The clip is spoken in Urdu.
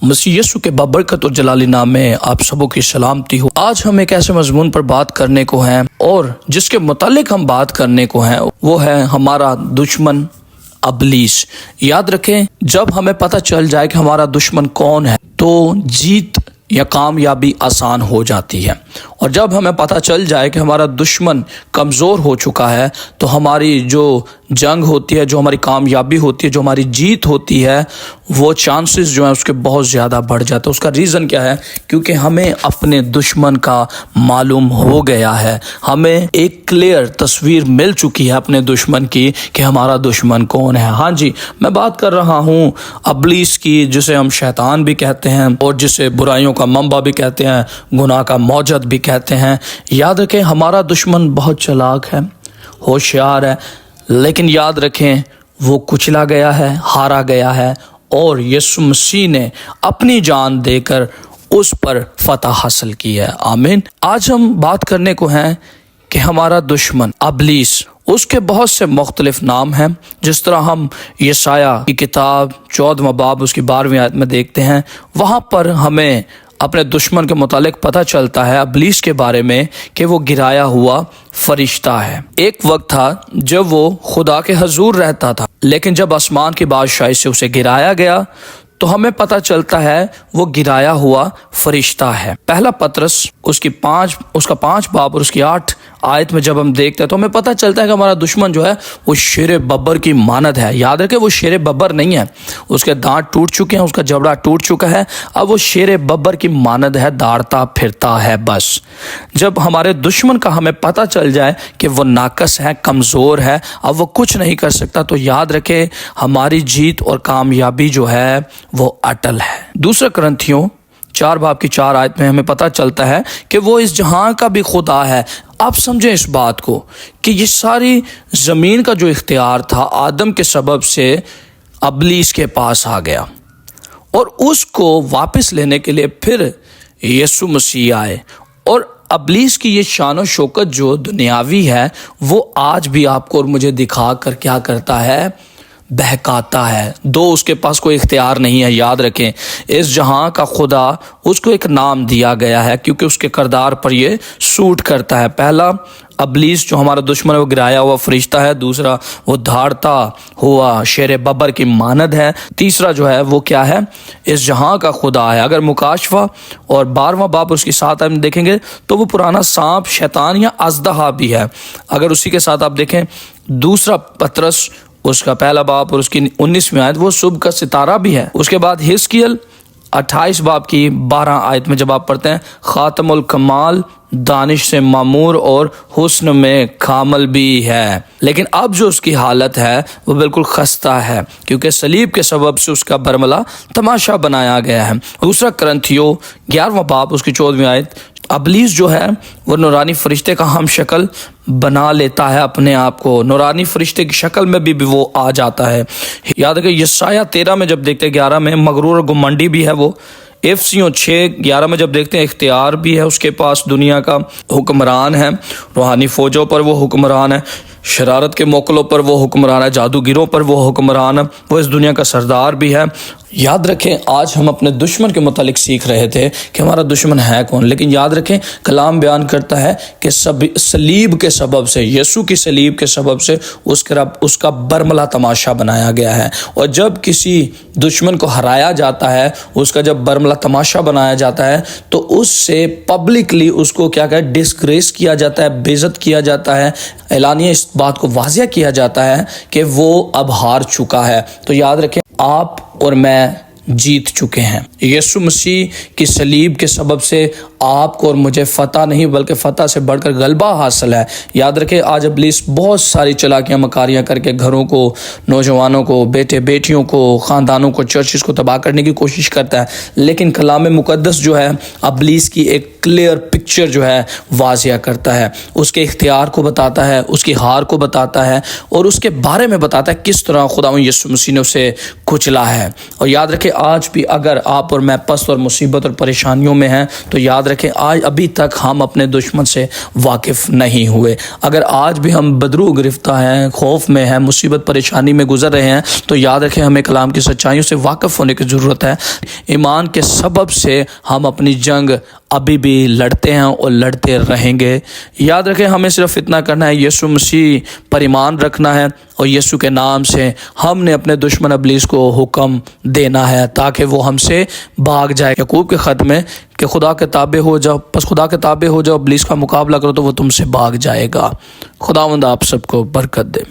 مسیح یسوع کے بابرکت اور جلالی نام میں آپ سبوں کی سلامتی ہو۔ آج ہم ایک ایسے مضمون پر بات کرنے کو ہیں اور جس کے متعلق ہم بات کرنے کو ہیں وہ ہے ہمارا دشمن ابلیس۔ یاد رکھیں، جب ہمیں پتہ چل جائے کہ ہمارا دشمن کون ہے تو جیت یا کامیابی آسان ہو جاتی ہے، اور جب ہمیں پتہ چل جائے کہ ہمارا دشمن کمزور ہو چکا ہے تو ہماری جو جنگ ہوتی ہے، جو ہماری کامیابی ہوتی ہے، جو ہماری جیت ہوتی ہے، وہ چانسز جو ہیں اس کے بہت زیادہ بڑھ جاتے ہیں۔ اس کا ریزن کیا ہے؟ کیونکہ ہمیں اپنے دشمن کا معلوم ہو گیا ہے، ہمیں ایک کلیئر تصویر مل چکی ہے اپنے دشمن کی کہ ہمارا دشمن کون ہے۔ ہاں جی، میں بات کر رہا ہوں ابلیس کی، جسے ہم شیطان بھی کہتے ہیں اور جسے برائیوں کا منبع بھی کہتے ہیں، گناہ کا موجد بھی کہتے ہیں۔ یاد رکھیں، ہمارا دشمن بہت چلاک ہے، ہوشیار ہے، لیکن یاد رکھیں وہ کچلا گیا ہے، ہارا گیا ہے، اور یسوع مسیح نے اپنی جان دے کر اس پر فتح حاصل کی ہے۔ آمین۔ آج ہم بات کرنے کو ہیں کہ ہمارا دشمن ابلیس، اس کے بہت سے مختلف نام ہیں۔ جس طرح ہم یسایہ کی کتاب 14واں باب اس کی 12ویں آیت میں دیکھتے ہیں، وہاں پر ہمیں اپنے دشمن کے متعلق پتہ چلتا ہے ابلیس کے بارے میں کہ وہ گرایا ہوا فرشتہ ہے۔ ایک وقت تھا جب وہ خدا کے حضور رہتا تھا، لیکن جب آسمان کی بادشاہی سے اسے گرایا گیا تو ہمیں پتہ چلتا ہے وہ گرایا ہوا فرشتہ ہے۔ پہلا پطرس اس کا 5 باب اور اس کی 8 آیت میں جب ہم دیکھتے ہیں تو ہمیں پتہ چلتا ہے کہ ہمارا دشمن جو ہے وہ شیر ببر کی مانند ہے۔ یاد رکھیں، وہ شیر ببر نہیں ہے، اس کے دانت ٹوٹ چکے ہیں، اس کا جبڑا ٹوٹ چکا ہے، اب وہ شیر ببر کی مانند ہے، دوڑتا پھرتا ہے بس۔ جب ہمارے دشمن کا ہمیں پتہ چل جائے کہ وہ ناقص ہے، کمزور ہے، اب وہ کچھ نہیں کر سکتا، تو یاد رکھیں ہماری جیت اور کامیابی جو ہے وہ اٹل ہے۔ دوسرا کرنتھیوں 4 باب کی 4 آیت میں ہمیں پتہ چلتا ہے کہ وہ اس جہاں کا بھی خدا ہے۔ آپ سمجھیں اس بات کو کہ یہ ساری زمین کا جو اختیار تھا آدم کے سبب سے ابلیس کے پاس آ گیا، اور اس کو واپس لینے کے لیے پھر یسوع مسیح آئے، اور ابلیس کی یہ شان و شوکت جو دنیاوی ہے وہ آج بھی آپ کو اور مجھے دکھا کر کیا کرتا ہے؟ بہکاتا ہے۔ اس کے پاس کوئی اختیار نہیں ہے۔ یاد رکھیں، اس جہاں کا خدا، اس کو ایک نام دیا گیا ہے کیونکہ اس کے کردار پر یہ سوٹ کرتا ہے۔ پہلا ابلیس جو ہمارا دشمن ہے وہ گرایا ہوا فرشتہ ہے، دوسرا وہ دھاڑتا ہوا شیر ببر کی مانند ہے، تیسرا جو ہے وہ کیا ہے؟ اس جہاں کا خدا ہے۔ اگر مکاشفہ اور 12واں باب اس کی 7 آیت میں دیکھیں گے تو وہ پرانا سانپ، شیطان یا اژدہا بھی ہے۔ اگر اسی کے ساتھ آپ دیکھیں دوسرا پطرس اس کا پہلا باب اور اس کی 19ویں آیت، وہ صبح کا ستارہ بھی ہے۔ اس کے بعد حزقیل 28 باب کی 12 آیت میں جب آپ پڑھتے ہیں، خاتم الکمال، دانش سے معمور اور حسن میں کامل بھی ہے، لیکن اب جو اس کی حالت ہے وہ بالکل خستہ ہے کیونکہ صلیب کے سبب سے اس کا برملا تماشا بنایا گیا ہے۔ دوسرا کرنتھیوں 11واں باب اس کی 14ویں آیت، ابلیس جو ہے وہ نورانی فرشتے کا ہم شکل بنا لیتا ہے اپنے آپ کو، نورانی فرشتے کی شکل میں بھی وہ آ جاتا ہے۔ یاد رکھیں یسایہ 13 میں جب دیکھتے 11 میں، مغرور اور گمنڈی بھی ہے وہ۔ افسیوں 6:11 میں جب دیکھتے ہیں اختیار بھی ہے اس کے پاس، دنیا کا حکمران ہے، روحانی فوجوں پر وہ حکمران ہے، شرارت کے موکلوں پر وہ حکمران ہے، جادوگروں پر وہ حکمران ہے، وہ اس دنیا کا سردار بھی ہے۔ یاد رکھیں آج ہم اپنے دشمن کے متعلق سیکھ رہے تھے کہ ہمارا دشمن ہے کون، لیکن یاد رکھیں کلام بیان کرتا ہے کہ صلیب کے سبب سے، یسوع کی صلیب کے سبب سے اس کا برملا تماشا بنایا گیا ہے، اور جب کسی دشمن کو ہرایا جاتا ہے، اس کا جب برملا تماشا بنایا جاتا ہے تو اس سے پبلکلی اس کو کیا کہے؟ ڈسگریس کیا جاتا ہے، بے عزت کیا جاتا ہے، اعلانیہ اس بات کو واضح کیا جاتا ہے کہ وہ اب ہار چکا ہے۔ تو یاد رکھیں آپ اور میں جیت چکے ہیں۔ یسوع مسیح کی صلیب کے سبب سے آپ کو اور مجھے فتح نہیں بلکہ فتح سے بڑھ کر غلبہ حاصل ہے۔ یاد رکھیں آج ابلیس بہت ساری چالاکیاں مکاریاں کر کے گھروں کو، نوجوانوں کو، بیٹے بیٹیوں کو، خاندانوں کو، چرچز کو تباہ کرنے کی کوشش کرتا ہے، لیکن کلام مقدس جو ہے ابلیس کی ایک کلیئر پکچر جو ہے واضح کرتا ہے، اس کے اختیار کو بتاتا ہے، اس کی ہار کو بتاتا ہے، اور اس کے بارے میں بتاتا ہے کس طرح خداوند یسوع مسیح نے اسے کچلا ہے۔ اور یاد رکھیں آج بھی اگر آپ پر میں پست اور مصیبت اور پریشانیوں میں ہیں تو یاد رکھیں آج ابھی تک ہم اپنے دشمن سے واقف نہیں ہوئے. اگر آج بھی ہم بدرو گرفتہ ہیں، خوف میں ہیں، مصیبت پریشانی میں گزر رہے ہیں تو یاد رکھیں ہمیں کلام کی سچائیوں سے واقف ہونے کی ضرورت ہے. ایمان کے سبب سے ہم اپنی جنگ ابھی بھی لڑتے ہیں اور لڑتے رہیں گے. یاد رکھیں ہمیں صرف اتنا کرنا ہے، یسوع مسیح پر ایمان رکھنا ہے اور یسوع کے نام سے ہم نے اپنے دشمن ابلیس کو حکم دینا ہے تاکہ وہ ہم سے بھاگ جائے. یعقوب کے خط میں کہ خدا کے تابع ہو جاؤ، پس خدا کے تابع ہو جاؤ، ابلیس کا مقابلہ کرو تو وہ تم سے بھاگ جائے گا. خداوند آپ سب کو برکت دے.